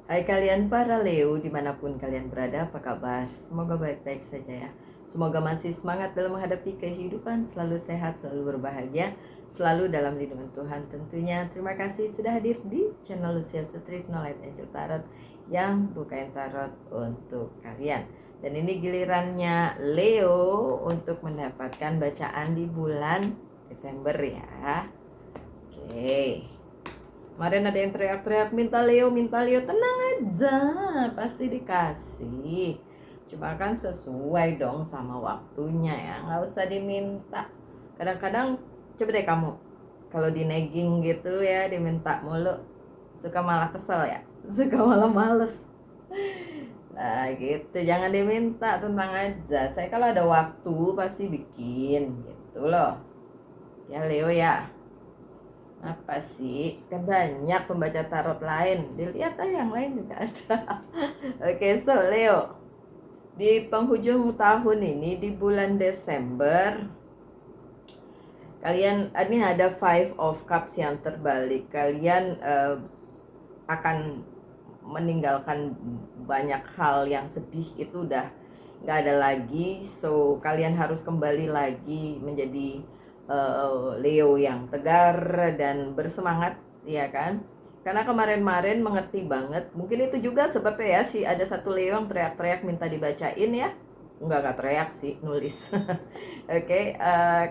Hai kalian para Leo, dimanapun kalian berada, apa kabar? Semoga baik-baik saja ya. Semoga masih semangat dalam menghadapi kehidupan, selalu sehat, selalu berbahagia, selalu dalam lindungan Tuhan tentunya. Terima kasih sudah hadir di channel Lucia Sutrisno Light Angel Tarot yang bukain tarot untuk kalian. Dan ini gilirannya Leo untuk mendapatkan bacaan di bulan Desember ya. Oke. Kemarin ada yang teriak-teriak minta Leo, tenang aja, pasti dikasih. Cuma kan sesuai dong sama waktunya ya, nggak usah diminta. Kadang-kadang coba deh kamu, kalau di nagging gitu ya, diminta mulu, suka malah kesel ya, suka malah males. Nah gitu, jangan diminta, tenang aja. Saya kalau ada waktu pasti bikin gitu loh. Ya Leo ya. Apa sih? Kan banyak pembaca tarot lain. Dilihat aja yang lain juga ada. Oke, so Leo. Di penghujung tahun ini di bulan Desember, kalian ini ada Five of Cups yang terbalik. Kalian akan meninggalkan banyak hal yang sedih, itu udah nggak ada lagi. So kalian harus kembali lagi menjadi Leo yang tegar dan bersemangat, ya kan? Karena kemarin-kemarin mengerti banget. Mungkin itu juga sebabnya ya, si ada satu Leo yang teriak-teriak minta dibacain ya. Enggak teriak sih, nulis. Oke,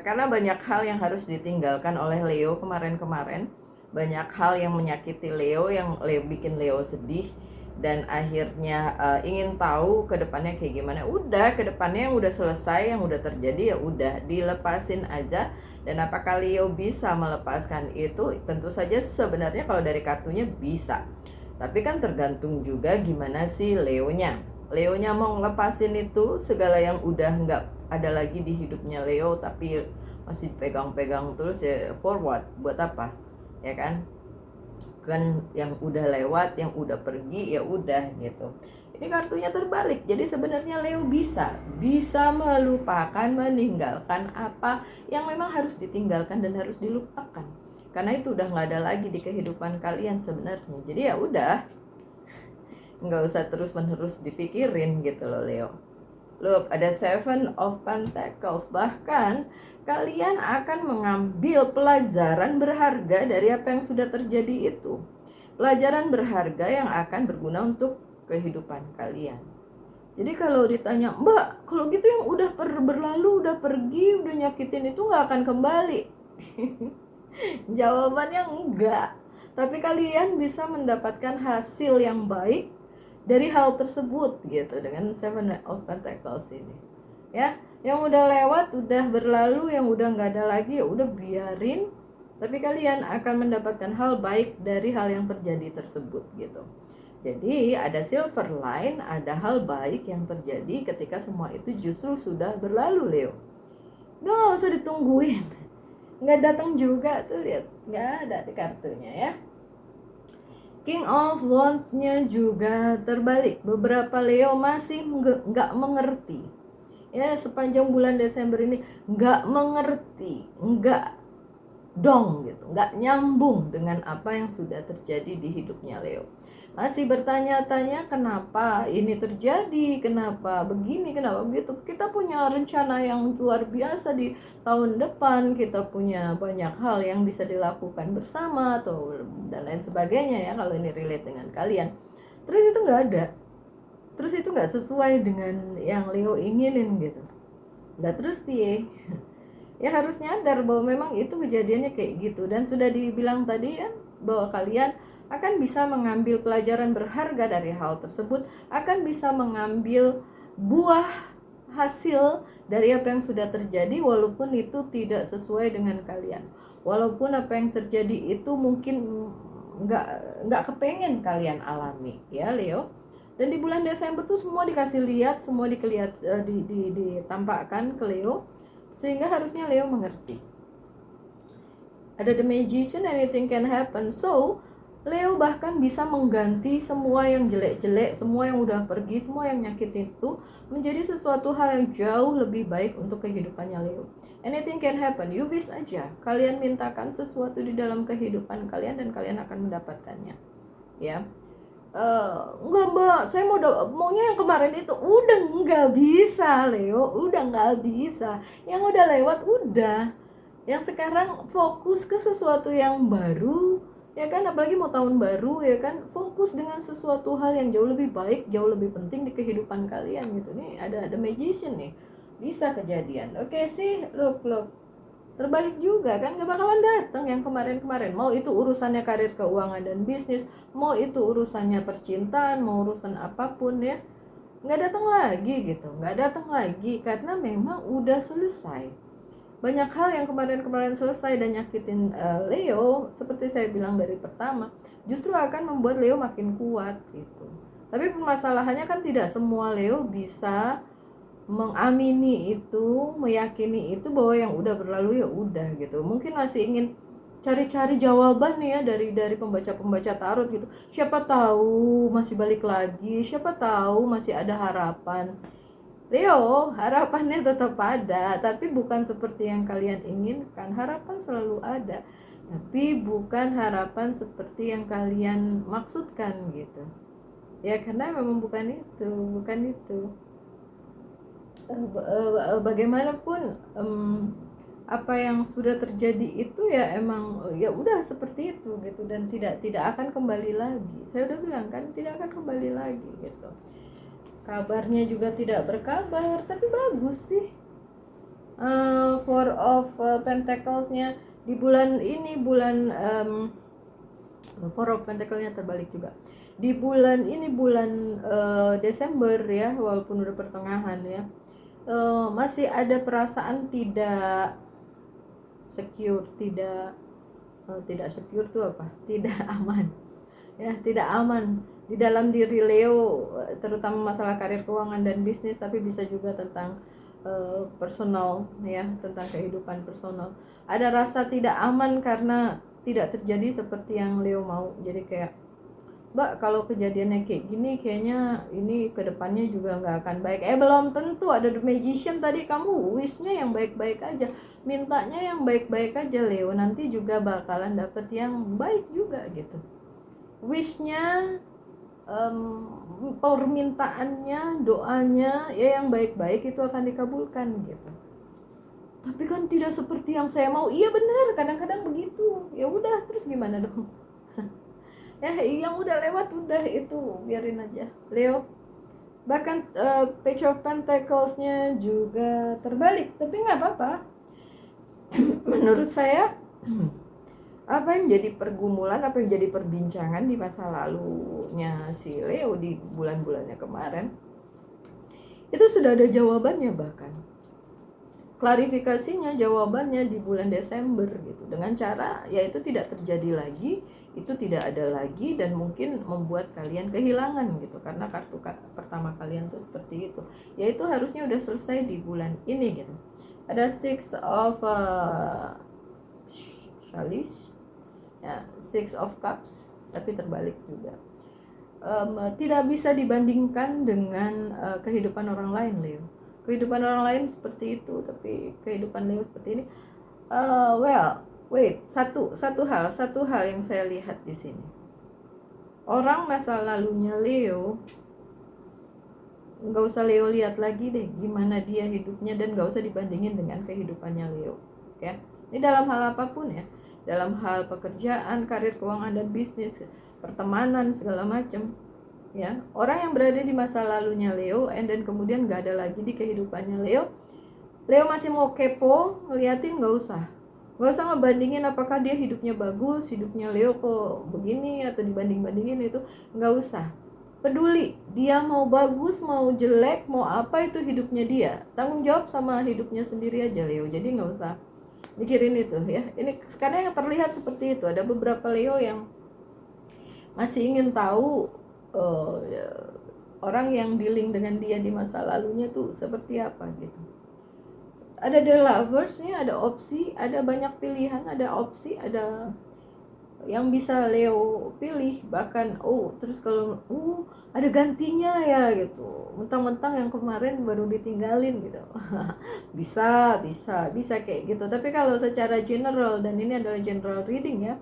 karena banyak hal yang harus ditinggalkan oleh Leo kemarin-kemarin. Banyak hal yang menyakiti Leo, yang bikin Leo sedih, dan akhirnya ingin tahu ke depannya kayak gimana. Udah, ke depannya yang udah selesai, yang udah terjadi ya udah dilepasin aja. Dan apakah Leo bisa melepaskan itu? Tentu saja sebenarnya kalau dari kartunya bisa. Tapi kan tergantung juga gimana sih Leonya. Leonya mau ngelepasin itu segala yang udah nggak ada lagi di hidupnya Leo, tapi masih pegang-pegang terus ya, forward buat apa? Ya kan? Kan yang udah lewat, yang udah pergi ya udah gitu. Ini kartunya terbalik. Jadi sebenarnya Leo bisa melupakan, meninggalkan apa yang memang harus ditinggalkan dan harus dilupakan. Karena itu udah nggak ada lagi di kehidupan kalian sebenarnya. Jadi ya udah, nggak usah terus-menerus dipikirin gitu loh Leo. Look, ada Seven of Pentacles. Bahkan kalian akan mengambil pelajaran berharga dari apa yang sudah terjadi itu. Pelajaran berharga yang akan berguna untuk kehidupan kalian. Jadi kalau ditanya, Mbak, kalau gitu yang udah berlalu, udah pergi, udah nyakitin itu nggak akan kembali. Jawabannya enggak. Tapi kalian bisa mendapatkan hasil yang baik dari hal tersebut gitu, dengan Seven of Pentacles ini. Ya, yang udah lewat, udah berlalu, yang udah nggak ada lagi ya udah biarin. Tapi kalian akan mendapatkan hal baik dari hal yang terjadi tersebut gitu. Jadi ada silver line, ada hal baik yang terjadi ketika semua itu justru sudah berlalu Leo. Udah gak usah ditungguin. Nggak datang juga tuh, lihat, nggak ada di kartunya ya. King of Wands-nya juga terbalik. Beberapa Leo masih nggak mengerti. Ya, sepanjang bulan Desember ini nggak mengerti, nggak dong gitu, nggak nyambung dengan apa yang sudah terjadi di hidupnya Leo. Masih bertanya-tanya kenapa ini terjadi, kenapa begini, kenapa begitu. Kita punya rencana yang luar biasa di tahun depan, kita punya banyak hal yang bisa dilakukan bersama atau dan lain sebagainya ya, kalau ini relate dengan kalian. Terus itu nggak ada, terus itu nggak sesuai dengan yang Leo inginin gitu. Nah terus piye? Ya harus nyadar bahwa memang itu kejadiannya kayak gitu. Dan sudah dibilang tadi ya, bahwa kalian akan bisa mengambil pelajaran berharga dari hal tersebut, akan bisa mengambil buah hasil dari apa yang sudah terjadi, walaupun itu tidak sesuai dengan kalian, walaupun apa yang terjadi itu mungkin nggak kepengen kalian alami ya Leo. Dan di bulan Desember tuh semua dikasih lihat, semua ditampakkan ke Leo, sehingga harusnya Leo mengerti. Ada The Magician, anything can happen. So Leo bahkan bisa mengganti semua yang jelek-jelek, semua yang udah pergi, semua yang nyakitin itu menjadi sesuatu hal yang jauh lebih baik untuk kehidupannya Leo. Anything can happen. You wish aja. Kalian mintakan sesuatu di dalam kehidupan kalian dan kalian akan mendapatkannya. Ya. Enggak mbak, saya maunya yang kemarin itu. Udah nggak bisa Leo, udah nggak bisa. Yang udah lewat udah. Yang sekarang fokus ke sesuatu yang baru, ya kan, apalagi mau tahun baru, ya kan, fokus dengan sesuatu hal yang jauh lebih baik, jauh lebih penting di kehidupan kalian gitu. Nih ada magician nih, bisa kejadian. Oke sih, look, terbalik juga kan, gak bakalan datang yang kemarin-kemarin, mau itu urusannya karir, keuangan, dan bisnis, mau itu urusannya percintaan, mau urusan apapun ya, nggak datang lagi gitu, nggak datang lagi karena memang udah selesai. Banyak hal yang kemarin-kemarin selesai dan nyakitin Leo, seperti saya bilang dari pertama, justru akan membuat Leo makin kuat gitu. Tapi permasalahannya kan tidak semua Leo bisa mengamini itu, meyakini itu bahwa yang udah berlalu ya udah gitu. Mungkin masih ingin cari-cari jawaban nih ya dari pembaca-pembaca tarot gitu. Siapa tahu masih balik lagi, siapa tahu masih ada harapan. Leo, harapannya tetap ada, tapi bukan seperti yang kalian inginkan. Harapan selalu ada, tapi bukan harapan seperti yang kalian maksudkan gitu. Ya karena memang bukan itu, bukan itu. Bagaimanapun apa yang sudah terjadi itu ya emang ya udah seperti itu gitu, dan tidak akan kembali lagi. Saya udah bilang kan, tidak akan kembali lagi gitu. Kabarnya juga tidak berkabar, tapi bagus sih. Four of Pentacles-nya di bulan ini, Four of Pentacles-nya terbalik juga di bulan ini, bulan Desember ya, walaupun udah pertengahan ya, masih ada perasaan tidak secure, tidak secure tuh apa? Tidak aman. Ya, tidak aman di dalam diri Leo, terutama masalah karir, keuangan, dan bisnis, tapi bisa juga tentang personal ya, tentang kehidupan personal. Ada rasa tidak aman karena tidak terjadi seperti yang Leo mau. Jadi kayak, Mbak, kalau kejadiannya kayak gini, kayaknya ini kedepannya juga nggak akan baik. Belum tentu, ada The Magician tadi. Kamu wishnya yang baik-baik aja, mintanya yang baik-baik aja Leo, nanti juga bakalan dapet yang baik juga gitu. Wishnya, permintaannya, doanya ya yang baik-baik itu akan dikabulkan gitu. Tapi kan tidak seperti yang saya mau. Iya benar, kadang-kadang begitu. Ya udah, terus gimana dong? Ya yang udah lewat udah, itu biarin aja Leo. Bahkan Page of Pentacles-nya juga terbalik, tapi nggak apa-apa. Menurut saya apa yang jadi pergumulan, apa yang jadi perbincangan di masa lalunya si Leo di bulan-bulannya kemarin, itu sudah ada jawabannya, bahkan klarifikasinya, jawabannya di bulan Desember gitu, dengan cara yaitu tidak terjadi lagi, itu tidak ada lagi, dan mungkin membuat kalian kehilangan gitu, karena kartu pertama kalian tuh seperti itu, yaitu harusnya udah selesai di bulan ini gitu. Ada Six of Chalice ya, Six of Cups, tapi terbalik juga. Tidak bisa dibandingkan dengan kehidupan orang lain Leo. Kehidupan orang lain seperti itu, tapi kehidupan Leo seperti ini. Satu hal yang saya lihat di sini. Orang masa lalunya Leo, nggak usah Leo lihat lagi deh gimana dia hidupnya, dan nggak usah dibandingin dengan kehidupannya Leo. Ya, ini dalam hal apapun ya, dalam hal pekerjaan, karir, keuangan, dan bisnis, pertemanan, segala macam. Ya, orang yang berada di masa lalunya Leo, and then kemudian gak ada lagi di kehidupannya Leo. Leo masih mau kepo, ngeliatin, gak usah ngebandingin apakah dia hidupnya bagus, hidupnya Leo kok begini, atau dibanding-bandingin, itu gak usah peduli. Dia mau bagus, mau jelek, mau apa, itu hidupnya dia, tanggung jawab sama hidupnya sendiri aja Leo. Jadi gak usah mikirin itu ya. Ini sekarang yang terlihat seperti itu. Ada beberapa Leo yang masih ingin tahu orang yang dealing dengan dia di masa lalunya tuh seperti apa gitu. Ada The Lovers-nya, ada opsi, ada banyak pilihan, ada opsi, ada yang bisa Leo pilih. Bahkan terus kalau ada gantinya ya gitu, mentang-mentang yang kemarin baru ditinggalin gitu. bisa kayak gitu. Tapi kalau secara general, dan ini adalah general reading ya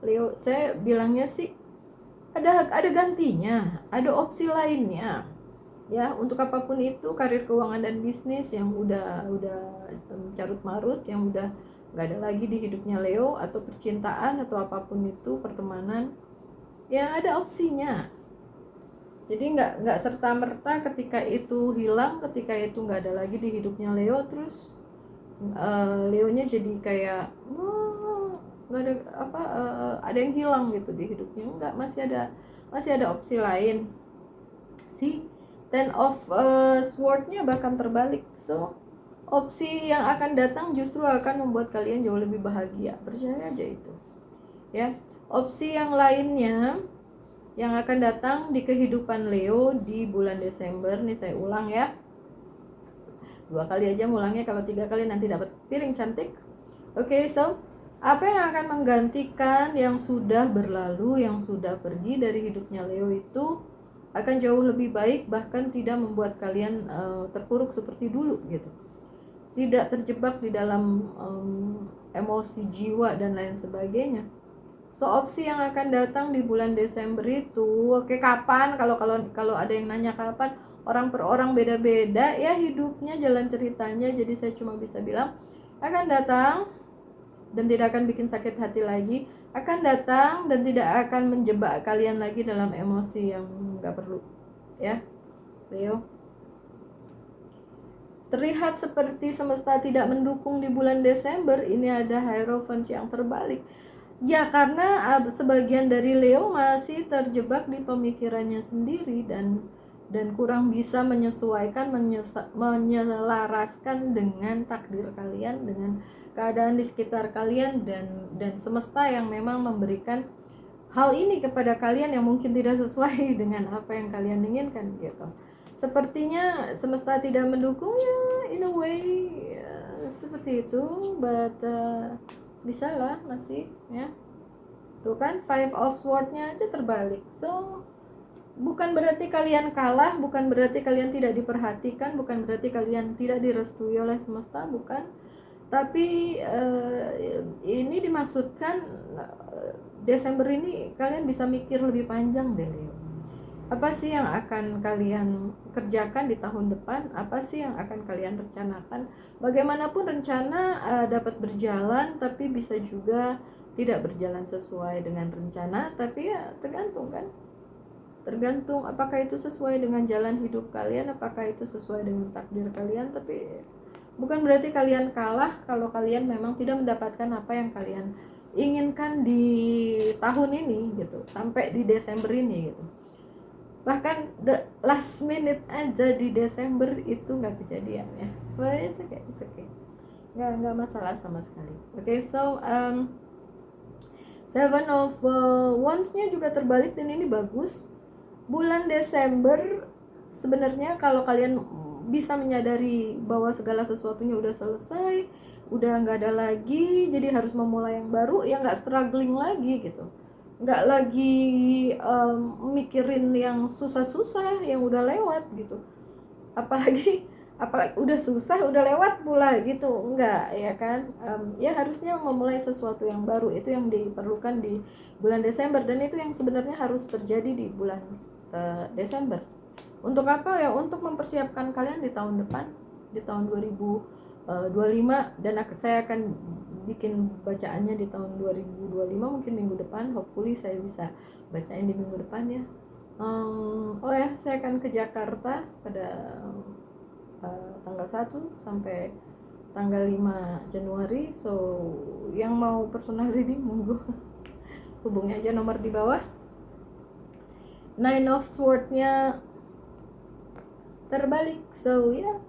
Leo, saya bilangnya sih ada gantinya, ada opsi lainnya. Ya, untuk apapun itu, karir, keuangan, dan bisnis yang udah carut marut, yang udah nggak ada lagi di hidupnya Leo, atau percintaan atau apapun itu, pertemanan, ya ada opsinya. Jadi nggak serta merta ketika itu hilang, ketika itu nggak ada lagi di hidupnya Leo, terus Leonya jadi kayak nggak ada apa, ada yang hilang gitu di hidupnya. Nggak, masih ada opsi lain sih. Ten of sword-nya bahkan terbalik. So opsi yang akan datang justru akan membuat kalian jauh lebih bahagia, percaya aja itu ya. Opsi yang lainnya yang akan datang di kehidupan Leo di bulan Desember nih, saya ulang ya, 2 kali aja mulangnya, kalau 3 kali nanti dapat piring cantik. Oke, so apa yang akan menggantikan yang sudah berlalu, yang sudah pergi dari hidupnya Leo itu akan jauh lebih baik, bahkan tidak membuat kalian terpuruk seperti dulu gitu, tidak terjebak di dalam emosi jiwa dan lain sebagainya. So opsi yang akan datang di bulan Desember itu, oke, kapan? Kalau ada yang nanya kapan, orang per orang beda-beda ya hidupnya, jalan ceritanya. Jadi saya cuma bisa bilang akan datang dan tidak akan bikin sakit hati lagi, akan datang dan tidak akan menjebak kalian lagi dalam emosi yang nggak perlu ya, Leo. Terlihat seperti semesta tidak mendukung di bulan Desember ini, ada Hierophant yang terbalik. Ya, karena sebagian dari Leo masih terjebak di pemikirannya sendiri dan kurang bisa menyesuaikan, menyelaraskan dengan takdir kalian, dengan keadaan di sekitar kalian, dan semesta yang memang memberikan hal ini kepada kalian yang mungkin tidak sesuai dengan apa yang kalian inginkan gitu. Sepertinya semesta tidak mendukungnya in a way, seperti itu, but bisa lah masih ya. Tuh kan, 5 of sword-nya aja terbalik. So bukan berarti kalian kalah, bukan berarti kalian tidak diperhatikan, bukan berarti kalian tidak direstui oleh semesta, bukan. Tapi ini dimaksudkan Desember ini kalian bisa mikir lebih panjang deh, Leo. Apa sih yang akan kalian kerjakan di tahun depan? Apa sih yang akan kalian rencanakan? Bagaimanapun rencana dapat berjalan, tapi bisa juga tidak berjalan sesuai dengan rencana. Tapi ya tergantung kan, tergantung apakah itu sesuai dengan jalan hidup kalian, apakah itu sesuai dengan takdir kalian. Tapi bukan berarti kalian kalah kalau kalian memang tidak mendapatkan apa yang kalian inginkan di tahun ini gitu, sampai di Desember ini gitu. Bahkan the last minute aja di Desember itu nggak kejadian ya. Well, it's okay. Nggak masalah sama sekali. Okay, so Seven of Wands-nya juga terbalik dan ini bagus. Bulan Desember sebenarnya kalau kalian bisa menyadari bahwa segala sesuatunya udah selesai, udah nggak ada lagi, jadi harus memulai yang baru, ya nggak struggling lagi gitu, nggak lagi mikirin yang susah-susah yang udah lewat gitu, apalagi udah susah udah lewat pula gitu, enggak ya kan. Ya harusnya memulai sesuatu yang baru, itu yang diperlukan di bulan Desember, dan itu yang sebenarnya harus terjadi di bulan Desember. Untuk apa ya? Untuk mempersiapkan kalian di tahun depan, di tahun 2025, dan saya akan bikin bacaannya di tahun 2025 mungkin minggu depan. Hopefully saya bisa bacain di minggu depan ya. Oh ya, saya akan ke Jakarta pada tanggal 1 sampai tanggal 5 Januari. So yang mau personal reading monggo hubungi aja nomor di bawah. Nine of Sword-nya terbalik. So ya,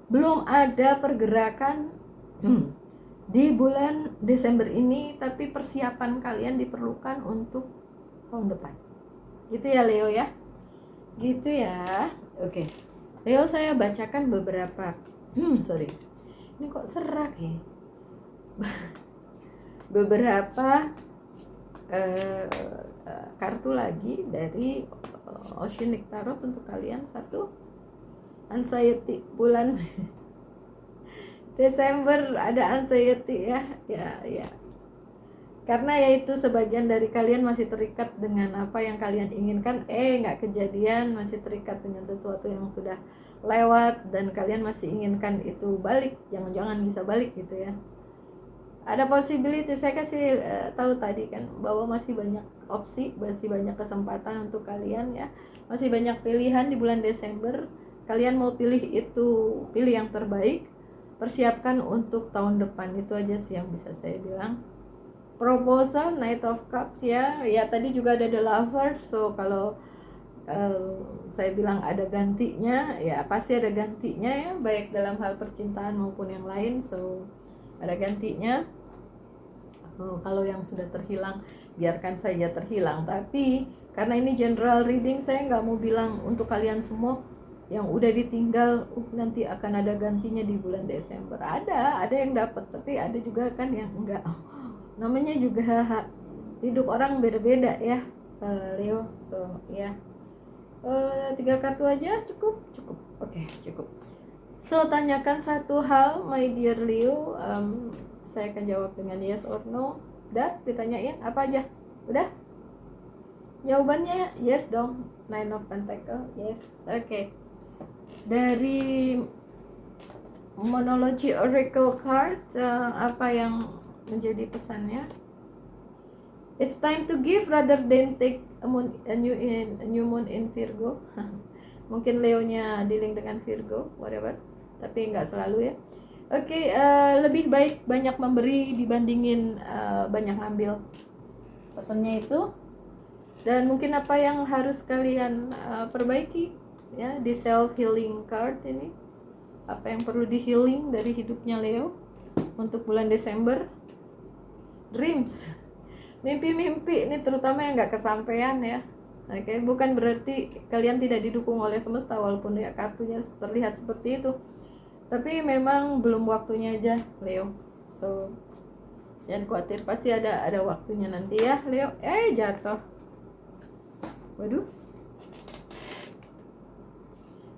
belum ada pergerakan di bulan Desember ini, tapi persiapan kalian diperlukan untuk tahun depan. Gitu ya Leo ya. Gitu ya. Oke. Leo, saya bacakan beberapa sorry. Ini kok serak ya. Beberapa kartu lagi dari Oceanic Tarot untuk kalian. Satu, anxiety bulan Desember, ada anxiety ya. Karena yaitu sebagian dari kalian masih terikat dengan apa yang kalian inginkan, nggak kejadian, masih terikat dengan sesuatu yang sudah lewat dan kalian masih inginkan itu balik, jangan-jangan bisa balik gitu ya. Ada possibility, saya kasih tahu tadi kan bahwa masih banyak opsi, masih banyak kesempatan untuk kalian ya, masih banyak pilihan di bulan Desember. Kalian mau pilih itu, pilih yang terbaik, persiapkan untuk tahun depan. Itu aja sih yang bisa saya bilang. Proposal Knight of Cups ya tadi juga ada The Lovers, so kalau saya bilang ada gantinya, ya pasti ada gantinya ya, baik dalam hal percintaan maupun yang lain, so ada gantinya. Kalau yang sudah terhilang biarkan saja terhilang, tapi karena ini general reading, saya nggak mau bilang untuk kalian semua yang udah ditinggal nanti akan ada gantinya di bulan Desember. Ada yang dapat, tapi ada juga kan yang enggak. Namanya juga hidup orang beda-beda ya, Leo. So ya, 3 kartu aja cukup. Oke, cukup. So tanyakan satu hal, my dear Leo. Saya akan jawab dengan yes or no. Udah ditanyain apa aja? Udah? Jawabannya yes dong. Nine of Pentacle, yes. Oke. Dari Monology Oracle card, apa yang menjadi pesannya? It's time to give rather than take a new moon in Virgo. Mungkin Leonya dealing dengan Virgo, whatever, tapi nggak selalu ya. Oke, lebih baik banyak memberi dibandingin banyak ngambil. Pesannya itu. Dan mungkin apa yang harus kalian perbaiki ya di self healing card ini, apa yang perlu di healing dari hidupnya Leo untuk bulan Desember. Dreams, mimpi-mimpi ini terutama yang nggak kesampaian ya. Oke, bukan berarti kalian tidak didukung oleh semesta walaupun ya kartunya terlihat seperti itu, tapi memang belum waktunya aja Leo. So jangan khawatir, pasti ada waktunya nanti ya Leo. Jatuh, waduh,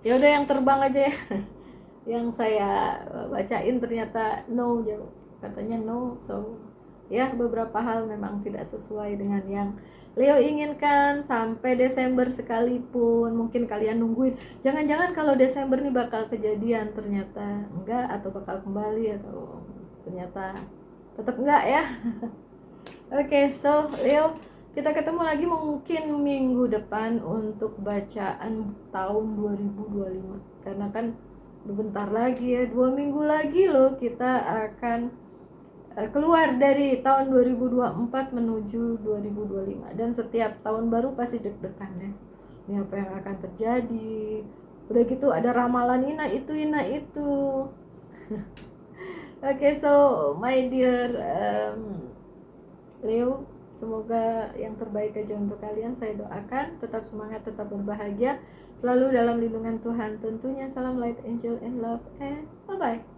ya udah yang terbang aja ya. Yang saya bacain ternyata no, katanya no. So ya, beberapa hal memang tidak sesuai dengan yang Leo inginkan sampai Desember sekalipun. Mungkin kalian nungguin, jangan-jangan kalau Desember nih bakal kejadian, ternyata enggak, atau bakal kembali, atau ternyata tetap enggak ya. Oke, so Leo, kita ketemu lagi mungkin minggu depan untuk bacaan tahun 2025. Karena kan bentar lagi ya, 2 minggu lagi loh kita akan keluar dari tahun 2024 menuju 2025. Dan setiap tahun baru pasti deg-degan ya, ini apa yang akan terjadi. Udah gitu ada ramalan ina itu Oke, so my dear Leo, semoga yang terbaik aja untuk kalian. Saya doakan tetap semangat, tetap berbahagia, selalu dalam lindungan Tuhan tentunya. Salam light, angel, and love, and bye-bye.